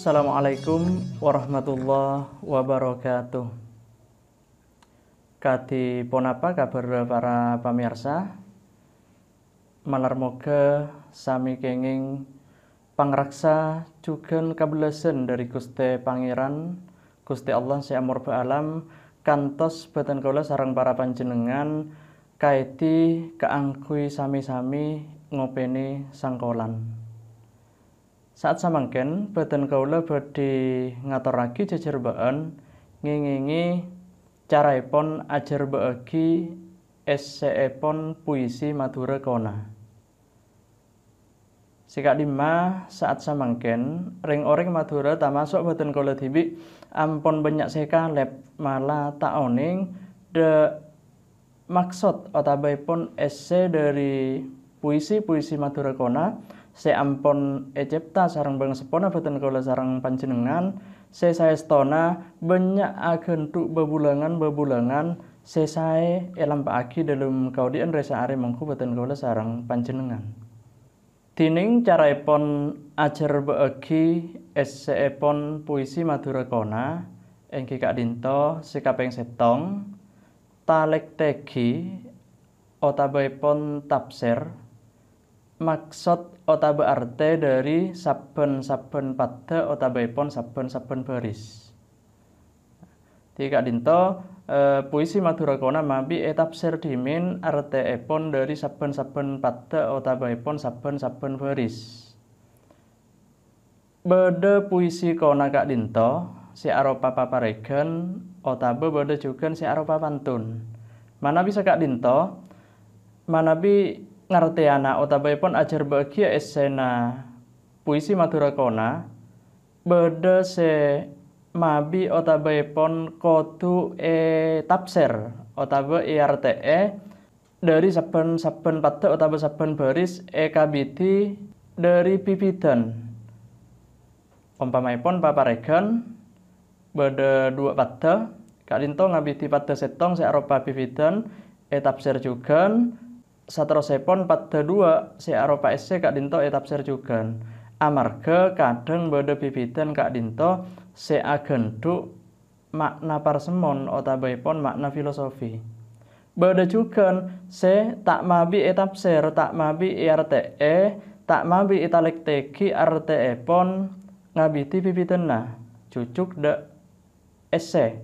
Assalamualaikum warahmatullahi wabarakatuh. Kadi ponapa kabar para pamirsa? Malarmoga sami kenging pangraksa jugan kabelasan dari Gusti Pangeran Gusti Allah Si Amur Ba'alam kantos boten kula sareng para panjenengan kaiti kaangkui sami-sami ngopeni sangkolan. Saat samangken boten kaula badhe ngaturake jejarbaan ngingingi caraipun ajarbaagi esseipun puisi Madura Kona. Sikak lima saat samangken ring-oring Madura tamasuk boten kaula tibi ampun banyak sekalep malah taoning de maksud otabaipun esse dari puisi-puisi Madura Kona seampun ecipta sareng bangsepona boten kula sareng panjenengan sesaestona banyak agentuk bebulangan sesae elampaaki dalam kaudian resa are mengku boten kula sareng panjenengan. Dining caraipun ajarbaagi esseipun puisi Madura Kona engki Kak Dinto sikaping setong talek tegi otabaipun tafsir maksud otaba arte dari saben-saben pada otabaipun saben-saben baris. Kak Dinto puisi Madura Kona mabi tafsir dimin arteipun dari saben-saben pada otabaipun saben-saben baris. Beda puisi Kona Kak Dinto si arupa paparegan otaba beda juga si arupa pantun. Mana bisa Kak Dinto manabi ngartiana otabaipun ajarbaagi esena puisi Madura Kona beda se mabi otabaipun kodu tafsir otaba arte dari saben-saben pada otaba saben baris kabiti dari pipidan umpamaipun paparegan beda dua pada Kak Dinto ngabiti pada setong searupa pipidan tafsir juga saterusipun pada dua searupa esse Kak Dinto tafsir juga amarga kadang beda pipidan Kak Dinto seagenduk makna parsemon otabaipun makna filosofi beda juga se tak mabi tafsir tak mabi arte tak mabi italekteki arteipun ngabiti pipidanna cucuk de esse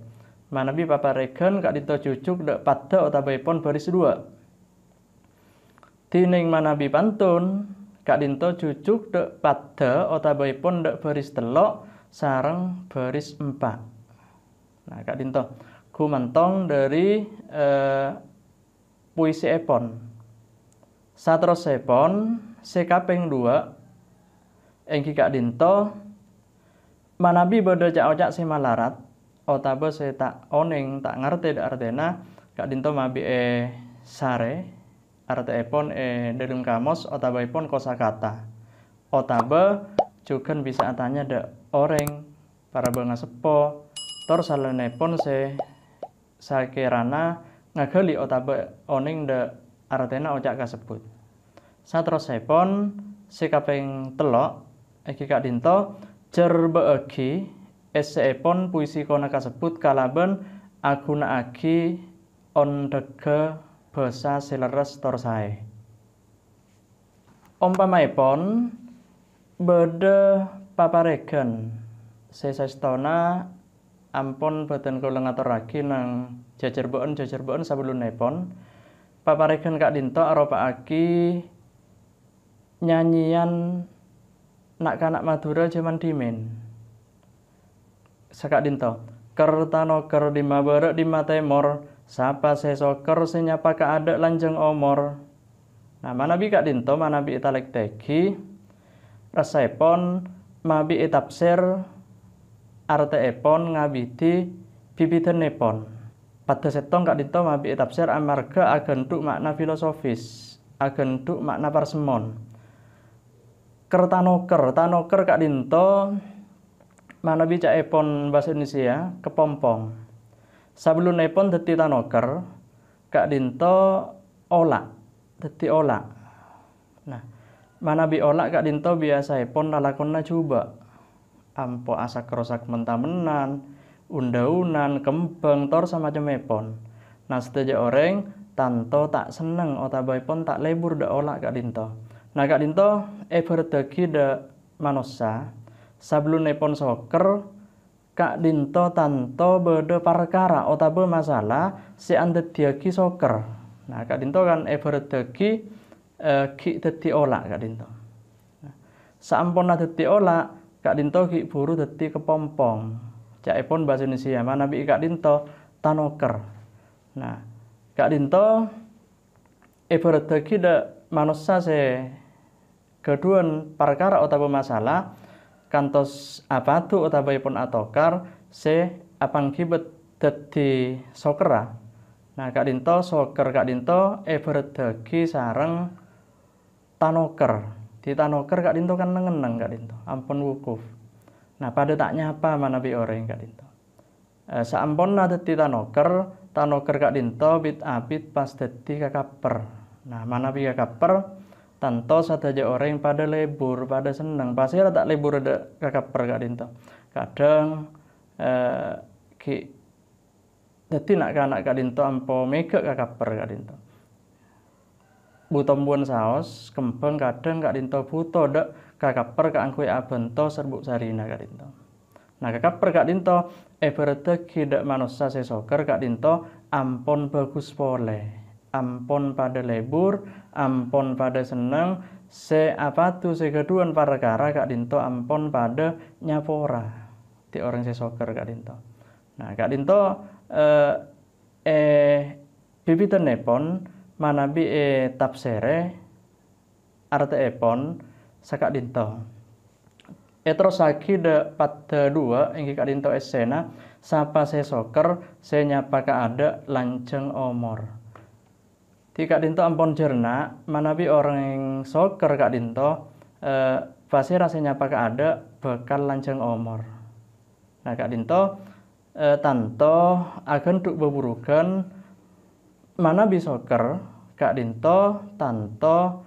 manabi paparegan Kak Dinto cucuk de pada otabaipun baris dua. Dining manabi pantun Kak Dinto cucuk dek pada otabaipun dek baris telok sareng baris 4. Nah Kak Dinto gumantong dari puisi epon. Saterusipun sekaping 2 engki Kak Dinto manabi beda cak-cak semalarat otaba se tak oning tak ngerti dak artena Kak Dinto mabi sare arteipun dalam kamus otabaipun kosakata otaba juga bisa tanya de orang para bangga sepo tor salenepun se sakirana ngagali otaba oning de artena ocak kasebut. Saterusipun sikaping telok iki Kak Dinto jarbaagi esseipun puisi Kona kasebut kalaban agunakake ondega basa sileres tor sae. Umpamaipun beda paparegan sesaestona ampun boten kula ngaturake nang jajarbaan sabelunipun paparegan Kak Dinto arupaake nyanyian nak kanak Madura jaman dimen. Sakak Dinto kertano ker di mabarak di matemor sapa sesoker senyapa kaadek lanjeng omor. Nah manabi Kak Dinto manabi italek tegi rasaipun mabi tafsir arteipun ngabiti bibidenipun. Pada setong Kak Dinto mabi tafsir amarga agenduk makna filosofis agenduk makna parsemon. Kertanoker Kak Dinto manabi caipun bahasa Indonesia kepompong. Sabelunipun dadi tanoker Kak Dinto olak dadi olak. Nah manabi olak Kak Dinto biasaipun lalakonna coba ampo asak-rosak mentamenan, undaunan, kembang, tor semacamipun. Nah, sedaya orang tanto tak seneng otabaipun tak lebur da olah Kak Dinto. Nah, Kak Dinto berdagi da manusia sablunipun soker Kak Dinto tanto beda perkara otaba masalah si andediagi soker. Nah, Kak Dinto kan berdagi ki dadi olah Kak Dinto. Nah, sampun dadi olah Kak Dinto ki buru dadi kepompong. Caipun bahasa Indonesia manabi Kak Dinto tanoker. Nah, Kak Dinto berdagi da manusia se keduan perkara otaba masalah kantos apatu otabaipun atokar se apangkibat dadi sokera. Nah, Kak Dinto soker Kak Dinto berdagi sareng tanoker. Di tanoker Kak Dinto kan nengeneng Kak Dinto, ampun wukuf. Nah, pada tak nyapa manabi orang Kak Dinto. Saampun dadi tanoker Kak Dinto bit pas dadi kakaper. Nah, manabi kakaper tanto sadaya orang pada lebur, pada seneng. Pasti tak lebur ada kakaper Kak Dinto. Kadang ki dadi nak Kak Dinto ampo mega kakaper Kak Dinto. Buton saos kembang kadang Kak Dinto buto dak kakaper kaangkui abento serbuk sarina Kak Dinto. Nah, kakaper Kak Dinto berdagi dak manusia sesoker Kak Dinto ampun bagus pole. Ampun pada lebur, ampun pada seneng, se apatu se keduan perkara Kak Dinto ampun pada nyapora di orang sesoker Kak Dinto. Nah, Kak Dinto bibitenipun manabi tafsire arteipun sakak Dinto. Terus lagi pada dua ingin Kak Dinto esena sapa sesoker se nyapa ada lanceng omor. Di Kak Dinto ampun jerna manabi orang yang soker Kak Dinto pasti rasanya apa ada bakal lanceng omor. Nah, Kak Dinto tanto akan duk beburukan manabi soker Kak Dinto tanto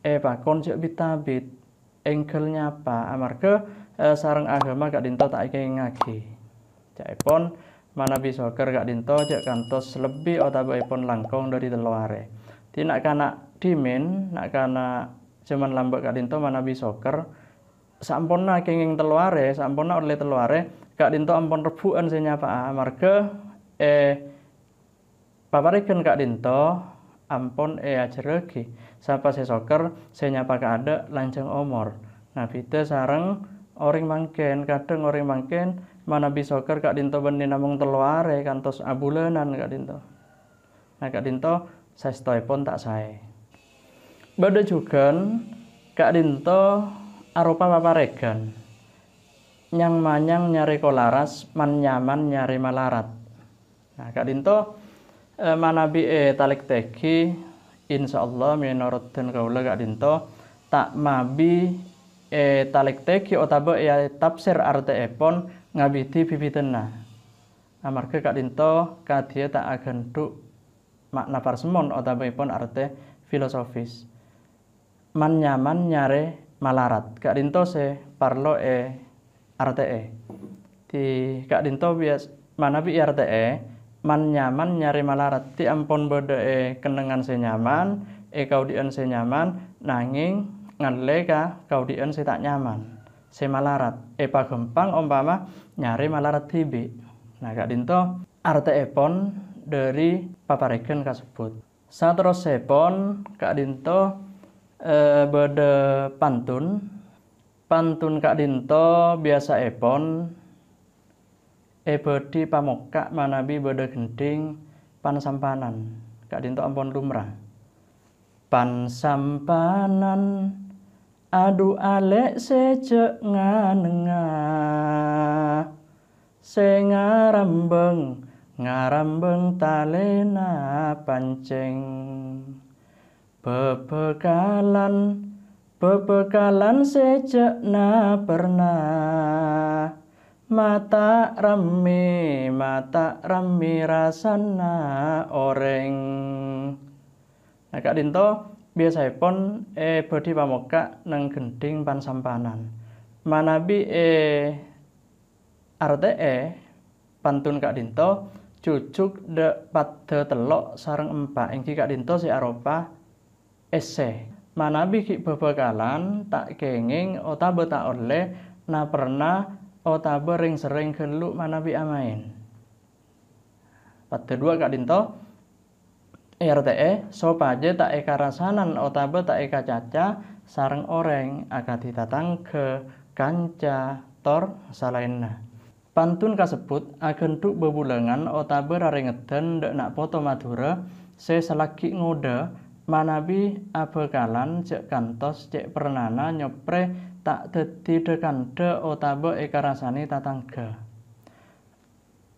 pakon cek bitabit engkelnya apa amarga sarang agama Kak Dinto tak ingin ngagi. Caipun manabi soker Kak Dinto cek kantos lebih otabaipun langkong dari teluare. Di nak kana dimin, nak kana cuman lambak Kak Dinto manabi soker sampurna kenging teluare, sampurna oleh teluare Kak Dinto ampun rebuan senyapa amarga paparikan Kak Dinto ampun ajaregi sapa sesoker senyapa ada lanceng omor. Nah, bida sareng orang mangken kadang orang mangken manabi soker Kak Dinto benih namung teluare kantos abulanan Kak Dinto. Nah, Kak Dinto saestoipun tak sae. Bada juga Kak Dinto arupa paparegan. Nyang manyang nyari kolaras, man nyaman nyari malarat. Nah, Kak Dinto manabi talik teki insyaallah menurut dan kaula Kak Dinto tak mabi talik teki otaba tafsir arteipun ngabiti bibitena. Amarga Kak Dinto kadia tak agan duk makna parsemon otabaipun arte filosofis. Man nyaman nyare malarat. Kak Dinto se parlo arte di Kak Dinto bias manabi arte man nyaman nyare malarat. Ti ampun beda kenengan se nyaman, kaudian se nyaman nanging ngale ka kaudian se tak nyaman. Se malarat. Pagempang umpama nyare malarat tibi. Nah, Kak Dinto arteipun dari paparegan kasebut. Saterusipun Kak Dinto beda pantun. Pantun Kak Dinto biasaipun bedi pamokak manabi beda gending pansampanan. Kak Dinto ampun lumrah. Pansampanan adu alek secek nganengah ngarambeng talena panceng bebekalan secek na pernah mata rami rasana oreng. Nah, Kak Dinto biasaipun bedi pamokak nang gending pansampanan manabi RTE pantun Kak Dinto cucuk de pada telok sareng empat engki Kak Dinto si aropa ese. Manabi ki bebekalan tak kenging otabe tak oleh na pernah otabe ring sering keluk manabi amain. Pada dua Kak Dinto RTE sopaje tak eka rasanan otabe tak eka caca sareng oreng akati tatang ke kanca tor salainna. Pantun kasebut agentuk bebulangan otabe raringeden dek nak poto Madura se selaki ngode manabi abekalan cek kantos cek pernana nyopre tak dadi dekande otabe eka rasani tatangga.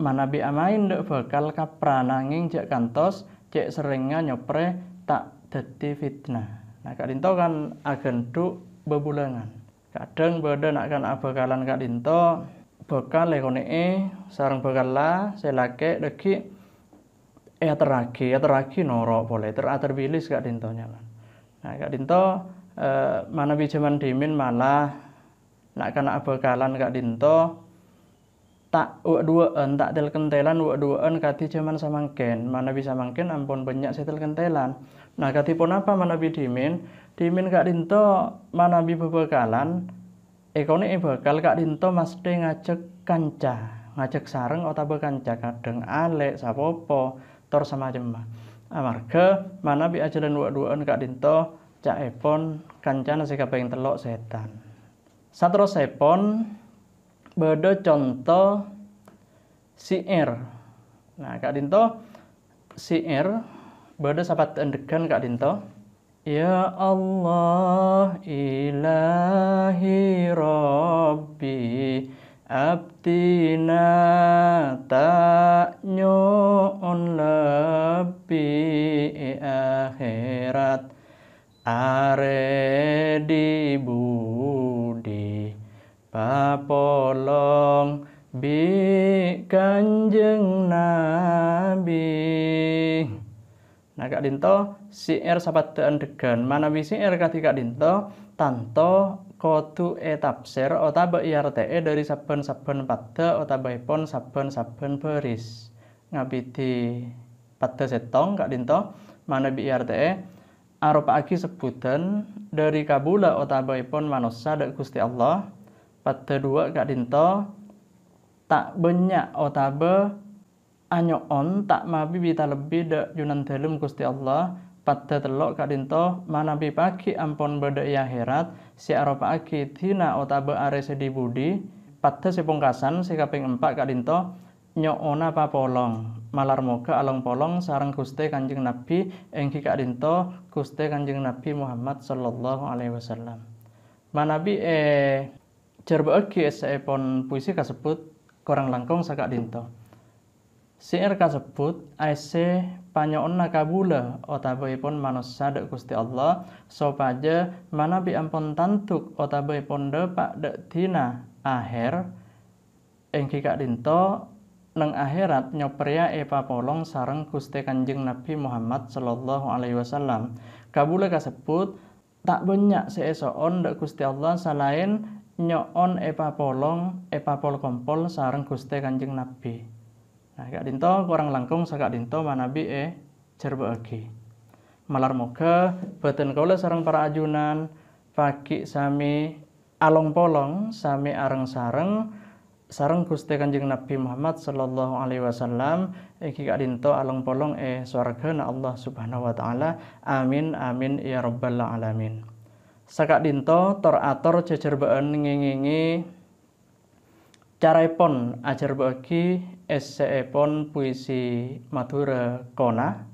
Manabi amain dek bekal kaprananging cek kantos cek seringnya nyopre tak dadi fitnah. Nah Kak Dinto kan agentuk bebulangan. Kadang beda nak kan abekalan Kak Dinto bekal lekone sarang bekal la selake deki teragi norok boleh terbilis Kak Dinto nyaman. Nah Kak Dinto mana bijaman dimin malah nak kana bekalan Kak Dinto tak duaan tak tel kentelan duaan kati jaman samangken mana bisa mangken ampun banyak setel kentelan. Nah kati pun apa mana dimin Kak Dinto mana bi bekalan ekone bekal Kak Dinto mesti ngajak sareng otabe kanca kadang alek sapopo tor semacam amarga mana bi ajalan duaan Kak Dinto cak epon kancana sikaping telok setan. Satros epon beda contoh siir. Nah Kak Dinto siir beda sahabat endegan Kak Dinto. Ya Allah ilahi rabbi abdina tak nyon lebih akhirat are di budi papolong bi Kanjeng Nabi. Nah Kak Dinto siir sahabat endegan mana bi siir kati Kak Dinto tanto kodu tafsir otabe IRTE dari saben-saben pada otabaipun saben-saben beris ngabiti pada setong Kak Dinto mana bi IRTE arupa agi sebutan dari kabula otabaipun manusia dak Gusti Allah. Pada dua Kak Dinto tak banyak otabe anyoon tak mabi bita lebih dak junan dalem Gusti Allah. Pada telok Kak Dinto manabi pagi ampon beda akhirat si aropa aki dina otabe are sedi budi pada si pungkasan si kaping 4 Kak Dinto nyoona papolong malar moga along polong sareng Gusti Kanjeng Nabi engki Kak Dinto Gusti Kanjeng Nabi Muhammad sallallahu alaihi wasallam. Manabi cerba eki epon puisi kasebut korang langkung sa Kak Dinto. Siir kasebut aise panyoon nakabula otabaipun manusia dak Gusti Allah sopaja manabi ampun tantuk otabaipun depak dak dina akhir engki Kak Dinto nang akhirat nyopria papolong sareng Gusti Kanjeng Nabi Muhammad sallallahu alaihi wasallam. Kabula kasebut tak banyak seesoon dak Gusti Allah selain nyoon papolong papol kompol sareng Gusti Kanjeng Nabi. Nah Kak Dinto kurang langkung sa Kak Dinto manabi cerba agi. Malar moga baten kaula sareng para ajunan pagi sami along polong sami areng sareng Gusti Kanjeng Nabi Muhammad sallallahu alaihi wasallam iki Kak Dinto along polong swargana Allah Subhanahu wa taala. Amin amin ya rabbal alamin. Sa Kak Dinto tor ator jejerbaan ngingingi caraipun ajar bagi eseepon puisi Madura kona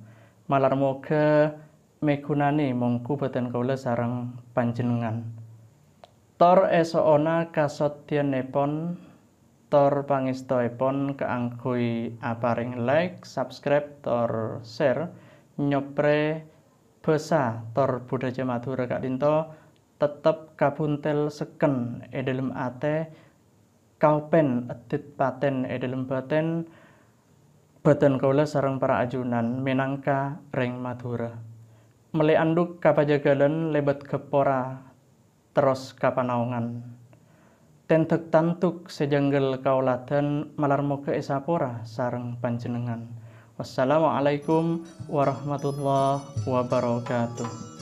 malar moga megunani mongku boten kaula sareng panjenengan. Tor esoona kasodyanipun tor pangestoipun kaanggoy aparing like, subscribe tor share nyopre basa tor budaya Madura Kak Dinto tetep kabuntel seken dalem ate kaupen edit paten dalem baten baten kaula sareng para ajunan minangka ring Madura. Mele anduk kapajagalan lebat gepora terus kapanaungan. tentek tantuk sejanggel kauladan malarmoga esapora sareng panjenengan. Wassalamualaikum warahmatullahi wabarakatuh.